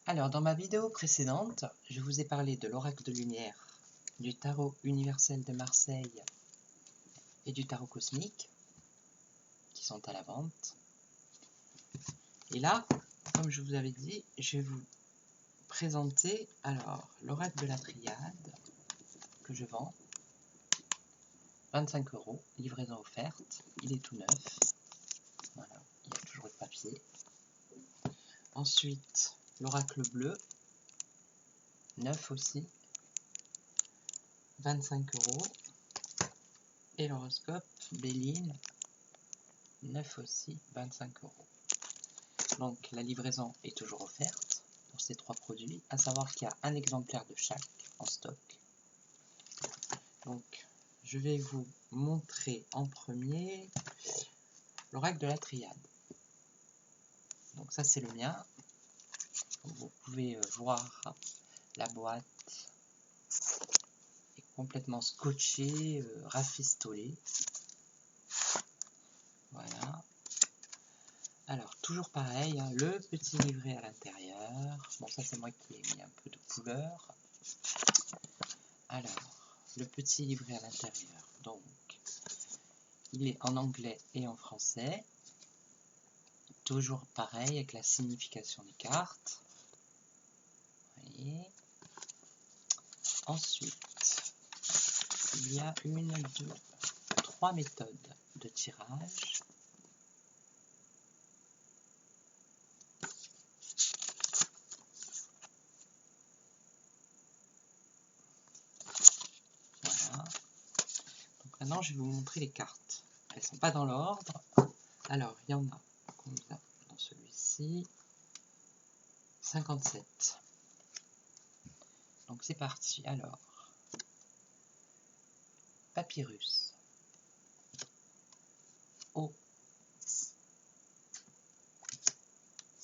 Alors, dans ma vidéo précédente, je vous ai parlé de l'oracle de lumière, du tarot universel de Marseille et du tarot cosmique, qui sont à la vente. Et là, comme je vous avais dit, je vais vous présenter alors l'oracle de la triade que je vends, 25 €, livraison offerte, il est tout neuf, voilà, il y a toujours le papier. Ensuite, l'oracle bleu, neuf aussi, 25 €. Et l'horoscope Béline, neuf aussi, 25 €. Donc la livraison est toujours offerte pour ces trois produits, à savoir qu'il y a un exemplaire de chaque en stock. Donc je vais vous montrer en premier l'oracle de la triade. Donc ça c'est le mien. Vous pouvez voir la boîte est complètement scotchée, rafistolée. Voilà. Alors, toujours pareil, hein, le petit livret à l'intérieur. Bon, ça c'est moi qui ai mis un peu de couleur. Alors, le petit livret à l'intérieur. Donc, il est en anglais et en français. Toujours pareil avec la signification des cartes. Vous voyez. Ensuite, il y a une, deux, trois méthodes de tirage. Voilà. Donc maintenant, je vais vous montrer les cartes. Elles ne sont pas dans l'ordre. Alors, il y en a combien dans celui-ci? 57. Donc c'est parti. Alors, papyrus, eau,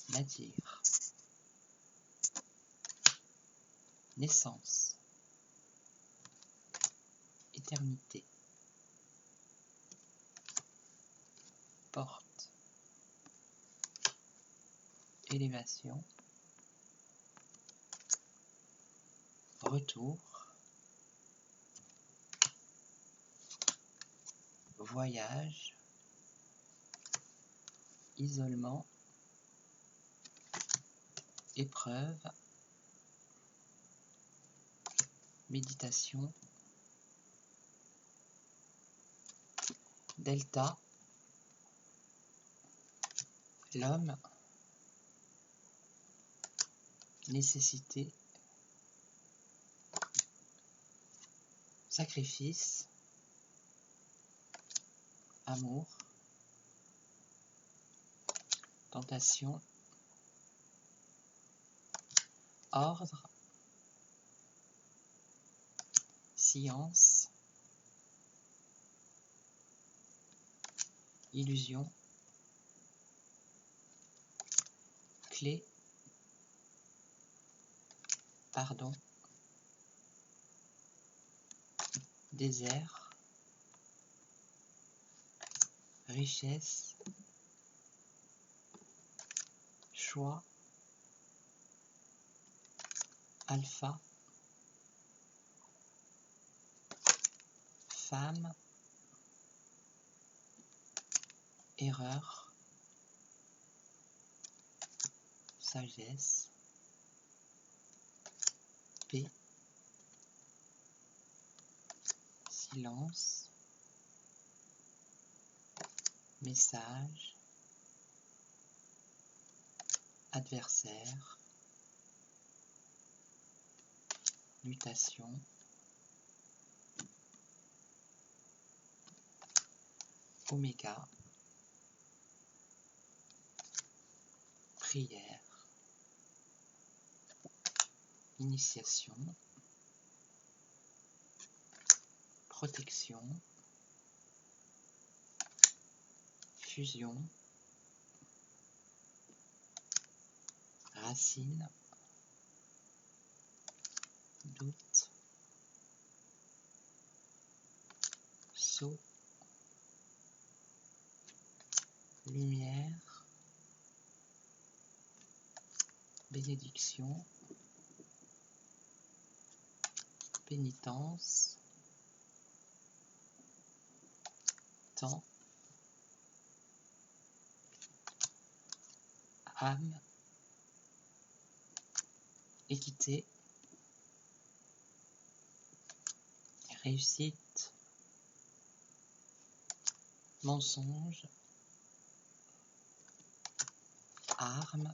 nadir, naissance, éternité, porte, élévation, retour, voyage, isolement, épreuve, méditation, delta, l'homme, nécessité, sacrifice, amour, tentation, ordre, science, illusion, clé, pardon, désert, richesse, choix, alpha, femme, erreur, sagesse, paix, silence, message, adversaire, mutation, oméga, prière, initiation, protection, fusion, racine, doute, saut, lumière, bénédiction, pénitence, temps, âme, équité, réussite, mensonge, arme,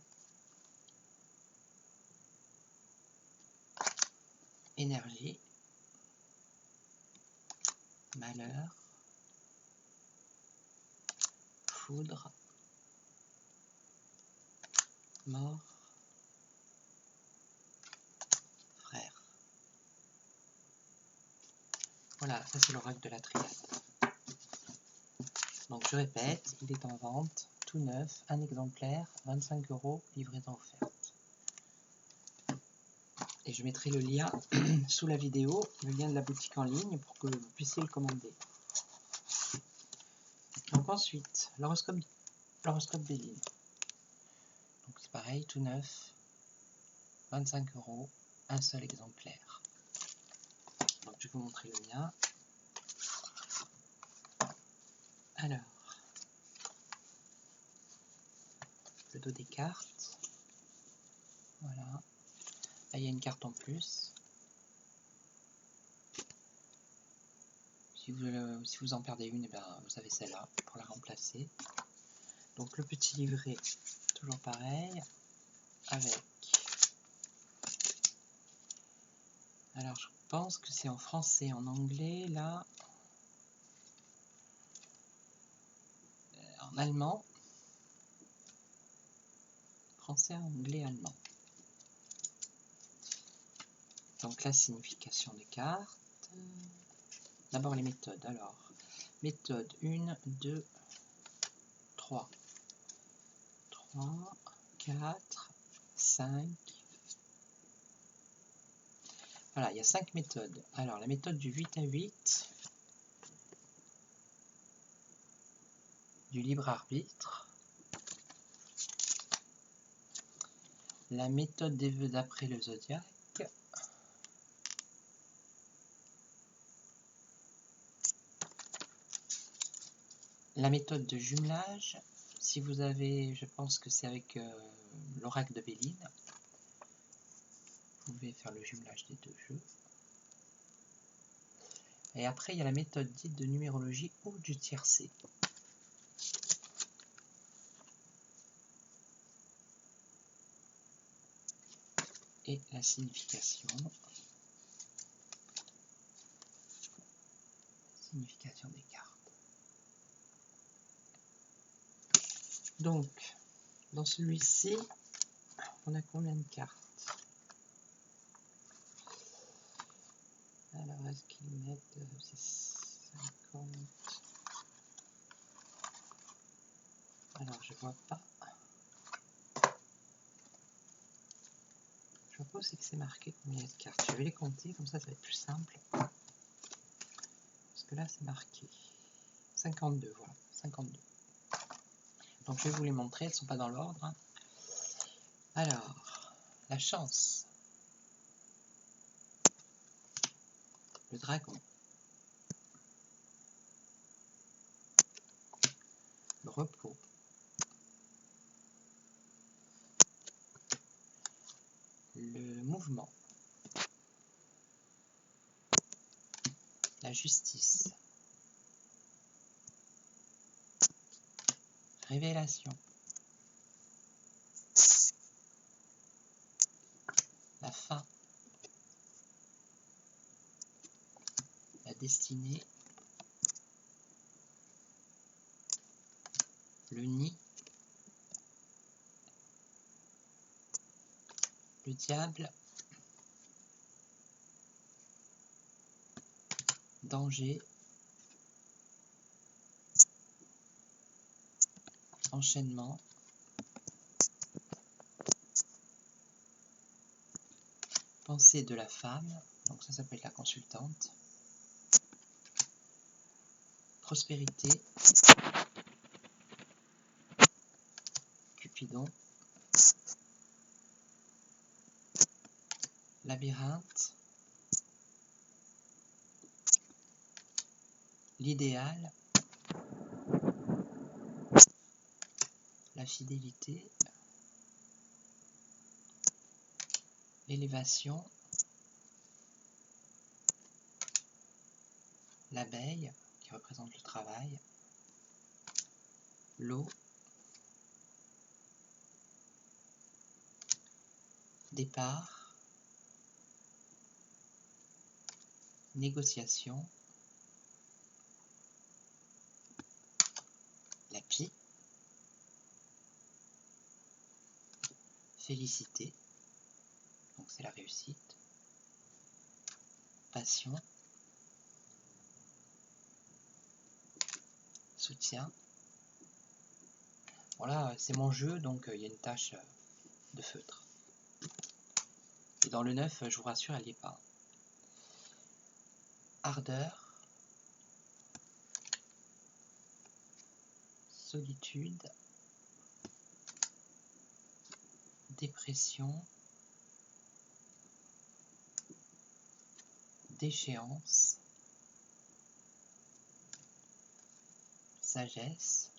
énergie, malheur, foudre, mort, frère. Voilà, ça c'est l'oracle de la triade. Donc je répète, il est en vente, tout neuf, un exemplaire, 25 €, livraison offerte. Et je mettrai le lien sous la vidéo, le lien de la boutique en ligne pour que vous puissiez le commander. Donc ensuite, l'horoscope Béline. Donc c'est pareil, tout neuf, 25 €, un seul exemplaire. Donc je vais vous montrer le lien. Alors, le dos des cartes. Voilà. Là, il y a une carte en plus. Si vous en perdez une, eh bien, vous avez celle-là pour la remplacer. Donc le petit livret, toujours pareil, avec... Alors je pense que c'est en français, en anglais, là, en allemand. Français, anglais, allemand. Donc la signification des cartes. D'abord les méthodes. Alors, méthode 1, 2, 3. 3, 4, 5. Voilà, il y a 5 méthodes. Alors, la méthode du 8 à 8, du libre arbitre. La méthode des vœux d'après le zodiaque. La méthode de jumelage. Si vous avez, je pense que c'est avec l'oracle de Béline. Vous pouvez faire le jumelage des deux jeux. Et après, il y a la méthode dite de numérologie ou du tiercé. Et la signification. Signification des cartes. Donc, dans celui-ci, on a combien de cartes? Alors, est-ce qu'ils mettent 50? Alors, je vois pas. Je vois pas où c'est que c'est marqué combien il y a de cartes. Je vais les compter, comme ça va être plus simple. Parce que là, c'est marqué 52, voilà, 52. Donc, je vais vous les montrer, elles ne sont pas dans l'ordre. Alors, la chance. Le dragon. Le repos. Le mouvement. La justice. Révélation. La fin. La destinée. Le nid. Le diable. Danger. Enchaînement. Pensée de la femme, donc ça peut être la consultante. Prospérité. Cupidon. labyrinthe, l'idéal, la fidélité, l'élévation, l'abeille qui représente le travail, l'eau, départ, négociation, la pie, félicité, donc c'est la réussite, passion, soutien. Voilà, c'est mon jeu, donc il y a une tache de feutre. Et dans le 9, je vous rassure, elle n'y est pas. Ardeur, solitude, dépression, déchéance, sagesse,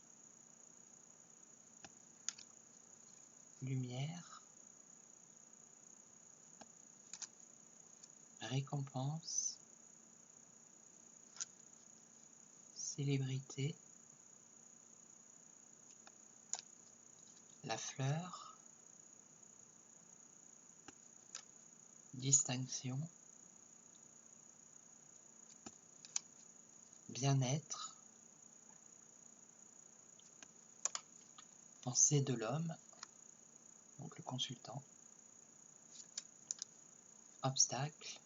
lumière, récompense, célébrité, la fleur, distinction, bien-être, pensée de l'homme, donc le consultant, obstacle,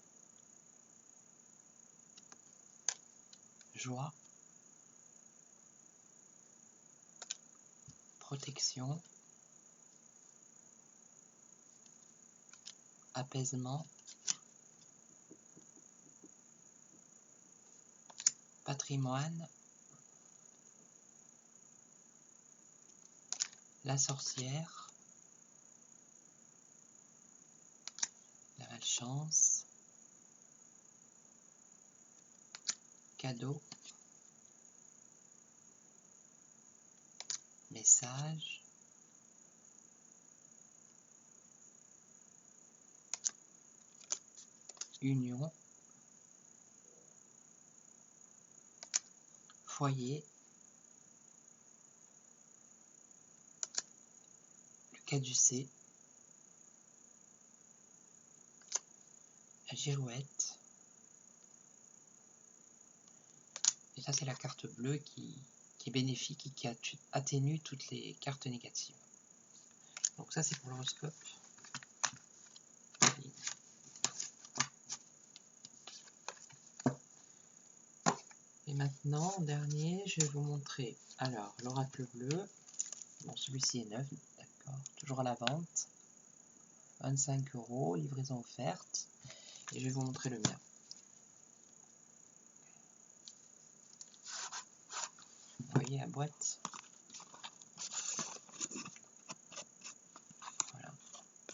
joie, protection, apaisement, patrimoine, la sorcière, la malchance, cadeau, message, union, foyer, le caducée, la girouette. Et ça, c'est la carte bleue qui est bénéfique et qui atténue toutes les cartes négatives. Donc ça, c'est pour l'horoscope. Et maintenant, en dernier, je vais vous montrer alors l'oracle bleu. Bon, celui-ci est neuf, d'accord, toujours à la vente. 25 €, livraison offerte. Et je vais vous montrer le mien. Vous voyez la boîte. Voilà.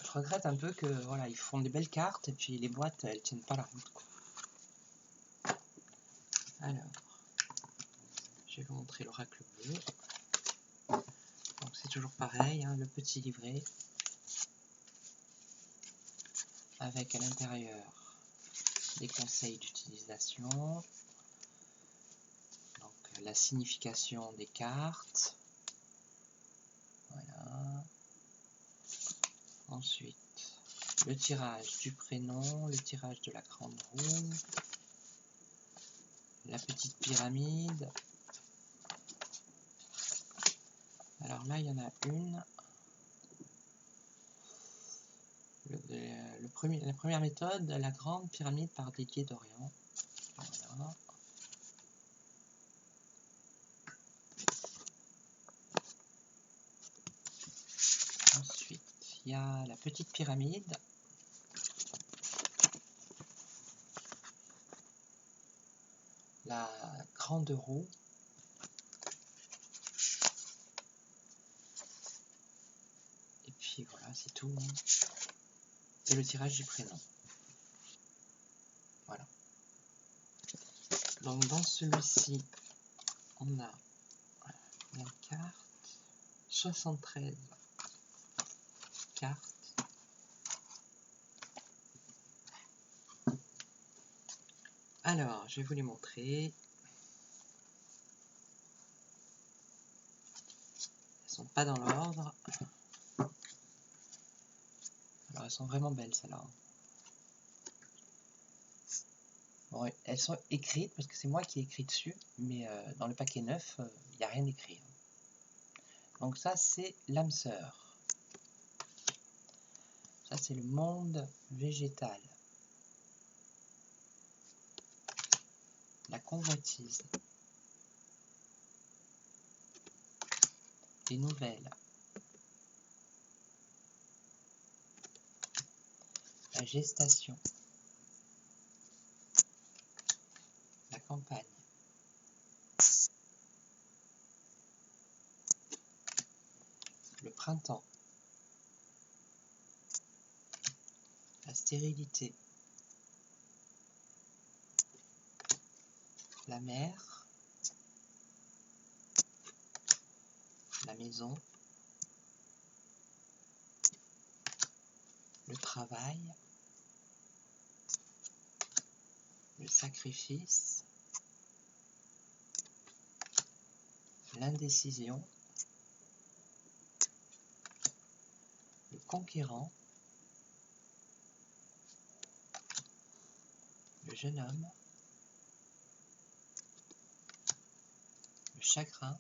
Je regrette un peu que voilà, ils font des belles cartes et puis les boîtes, elles tiennent pas la route, quoi. Alors, je vais vous montrer l'oracle bleu. Donc c'est toujours pareil, hein, le petit livret avec à l'intérieur des conseils d'utilisation, donc la signification des cartes, voilà. Ensuite, le tirage du prénom, le tirage de la grande roue, la petite pyramide. Alors là, il y en a une. La première méthode, la grande pyramide par Didier Dorian. Voilà. Ensuite, il y a la petite pyramide. La grande roue. Et puis voilà, c'est tout. Et le tirage du prénom. Voilà. Donc dans celui-ci, on a la carte, 73 cartes. Alors, je vais vous les montrer. Elles sont pas dans l'ordre. Alors, elles sont vraiment belles, celles-là. Bon, elles sont écrites, parce que c'est moi qui ai écrit dessus, mais dans le paquet neuf, il n'y a rien écrit. Donc ça, c'est l'âme sœur. Ça, c'est le monde végétal. La convoitise. Les nouvelles. La gestation. La campagne. Le printemps. La stérilité. La mer. La maison. Le travail. Le sacrifice. L'indécision. Le conquérant. Le jeune homme. Le chagrin.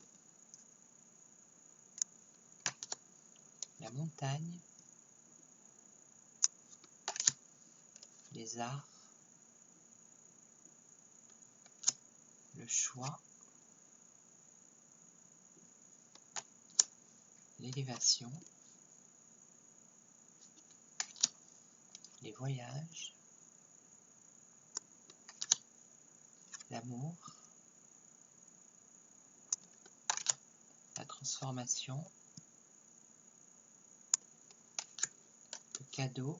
La montagne. Les arts. Le choix. L'élévation. Les voyages. L'amour. La transformation. Le cadeau.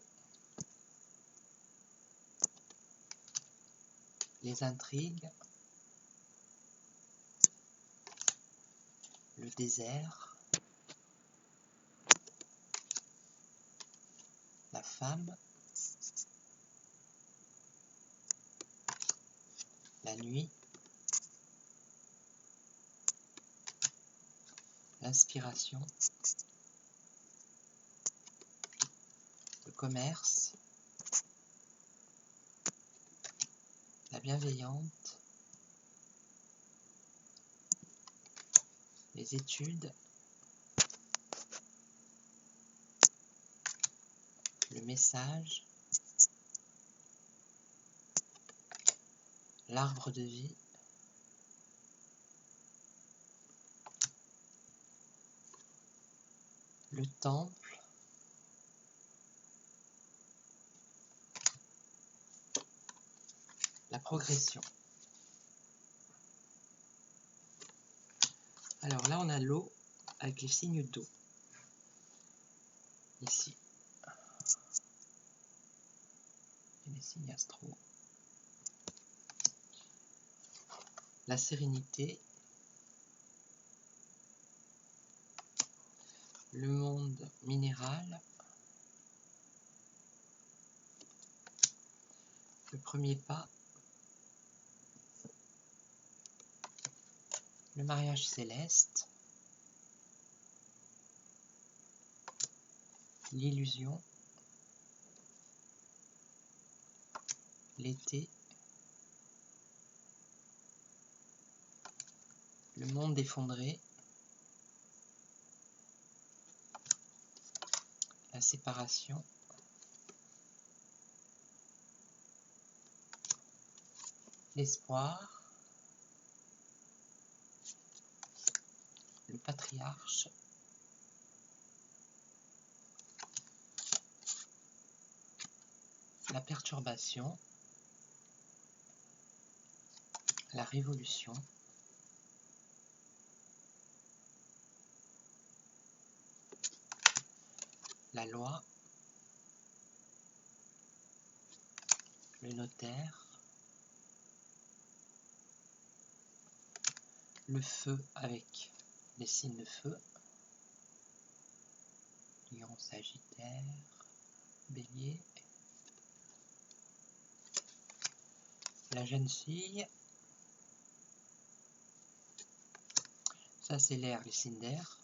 Les intrigues. Le désert. La femme. La nuit. L'inspiration. Le commerce. La bienveillante. Les études. Le message. L'arbre de vie. Le temple. La progression. Alors là, on a l'eau avec les signes d'eau. Ici. Et les signes astro. La sérénité. Le monde minéral. Le premier pas. Le mariage céleste. L'illusion. L'été. Le monde effondré. La séparation. L'espoir. Le patriarche. La perturbation. La révolution. La loi. Le notaire. le feu avec les signes de feu. Lion, Sagittaire, Bélier. La jeune fille. Ça c'est l'air, les signes d'air.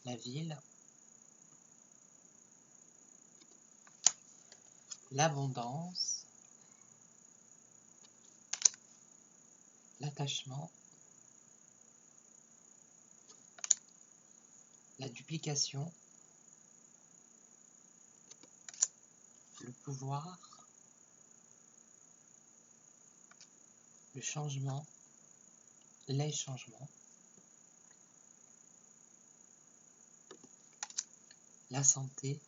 La ville. L'abondance. L'attachement. La duplication. Le pouvoir. Le changement. Les changements. La santé.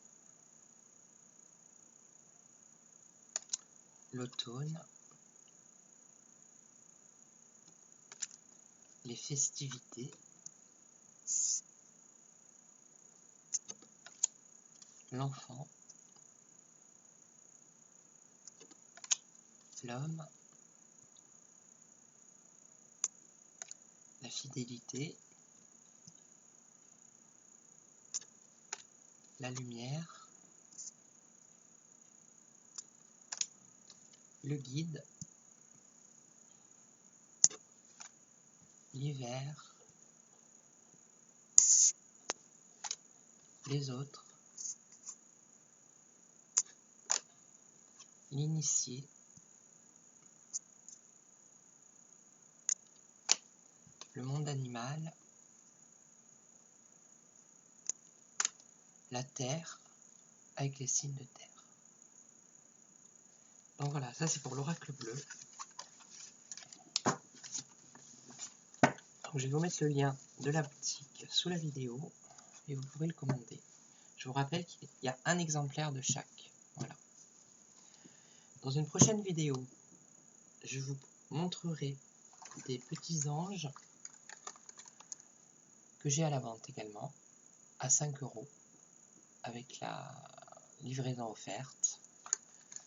L'automne. Les festivités. L'enfant. L'homme. La fidélité. La lumière. Le guide. L'hiver. Les autres. L'initié. Le monde animal. La terre avec les signes de terre. Donc voilà, ça c'est pour l'oracle bleu. Donc je vais vous mettre le lien de la boutique sous la vidéo et vous pourrez le commander. Je vous rappelle qu'il y a un exemplaire de chaque. Voilà. Dans une prochaine vidéo, je vous montrerai des petits anges que j'ai à la vente également à 5 € avec la livraison offerte.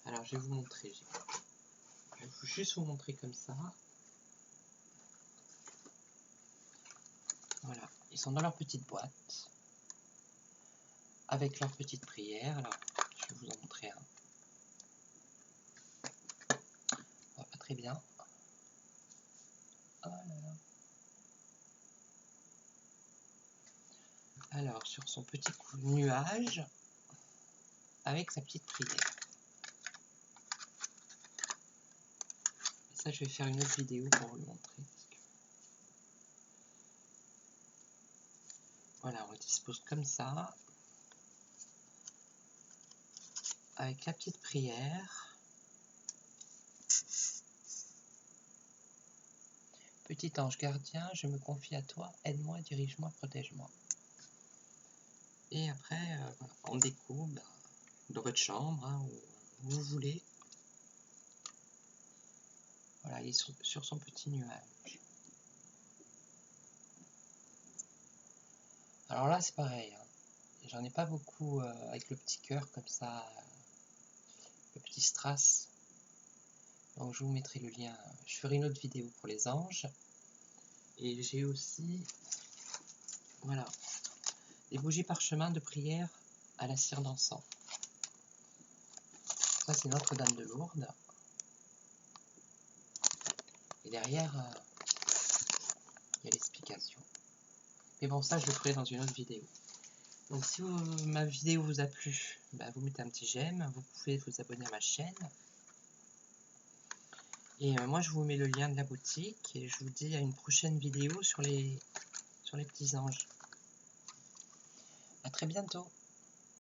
Alors je vais vous montrer. Je vais juste vous montrer comme ça. Voilà, ils sont dans leur petite boîte avec leur petite prière. Alors je vais vous en montrer un. On voit pas très bien. Oh là là. Alors sur son petit nuage avec sa petite prière. Et ça je vais faire une autre vidéo pour vous le montrer. Voilà, on le dispose comme ça, avec la petite prière. Petit ange gardien, je me confie à toi, aide-moi, dirige-moi, protège-moi. Et après, on découpe dans votre chambre, hein, où vous voulez. Voilà, il est sur son petit nuage. Alors là, c'est pareil. Hein. J'en ai pas beaucoup avec le petit cœur comme ça, le petit strass. Donc je vous mettrai le lien. Je ferai une autre vidéo pour les anges. Et j'ai aussi, voilà, des bougies parchemin de prière à la cire d'encens. Ça c'est Notre-Dame de Lourdes. Et derrière, il y a l'explication. Mais bon, ça je le ferai dans une autre vidéo. Donc si ma vidéo vous a plu, bah, vous mettez un petit j'aime. Vous pouvez vous abonner à ma chaîne. Et moi je vous mets le lien de la boutique. Et je vous dis à une prochaine vidéo sur les petits anges. À très bientôt.